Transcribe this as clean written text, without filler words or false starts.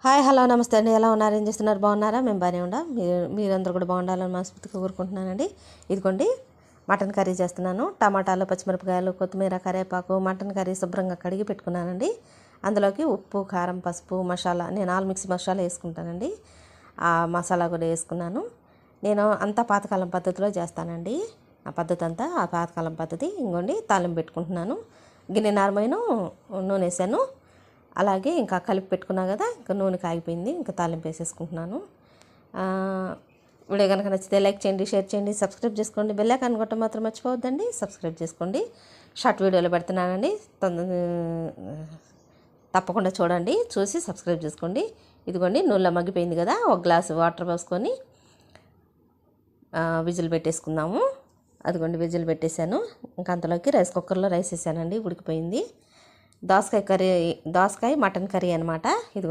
Hi hello నమస్తే అండి. ఎలా ఉన్నారు? ఏం చేస్తున్నారు? బాగున్నారా? మేము బాగానే ఉండాం. మీరందరూ కూడా బాగుండాలని మనస్ఫూర్తిగా కోరుకుంటున్నానండి. ఇదిగోండి మటన్ కర్రీ చేస్తున్నాను. టమాటాలు, పచ్చిమిరపకాయలు, కొత్తిమీర, కరివేపాకు, మటన్ కర్రీ శుభ్రంగా కడిగి పెట్టుకున్నానండి. అందులోకి ఉప్పు, కారం, పసుపు, మసాలా, నేను ఆల్ మిక్స్ మసాలా వేసుకుంటానండి. ఆ మసాలా కూడా వేసుకున్నాను. నేను అంతా పాతకాలం పద్ధతిలో చేస్తానండి. ఆ పద్ధతి అంతా ఆ పాతకాలం పద్ధతి. ఇంకోండి తాలింపు పెట్టుకుంటున్నాను. గిన్నె నార్మైన నూనె వేసాను. అలాగే ఇంకా కలిపి పెట్టుకున్నా కదా, ఇంకా నూనె కాగిపోయింది. ఇంకా తాలింపు వేసేసుకుంటున్నాను. వీడియో కనుక నచ్చితే లైక్ చేయండి, షేర్ చేయండి, సబ్స్క్రైబ్ చేసుకోండి. బెల్ ఐకాన్ కొట్టడం మాత్రం మర్చిపోవద్దండి. సబ్స్క్రైబ్ చేసుకోండి. షార్ట్ వీడియోలో పెడుతున్నానండి, తప్పకుండా చూడండి. చూసి సబ్స్క్రైబ్ చేసుకోండి. ఇదిగోండి నూనెలో మగ్గిపోయింది కదా, ఒక గ్లాసు వాటర్ పోసుకొని విజిల్ పెట్టేసుకుందాము. అదిగోండి విజిల్ పెట్టేశాను. ఇంకా అంతలోకి రైస్ కుక్కర్లో రైస్ వేసానండి, ఉడికిపోయింది. దోసకాయ మటన్ కర్రీ అనమాట ఇది.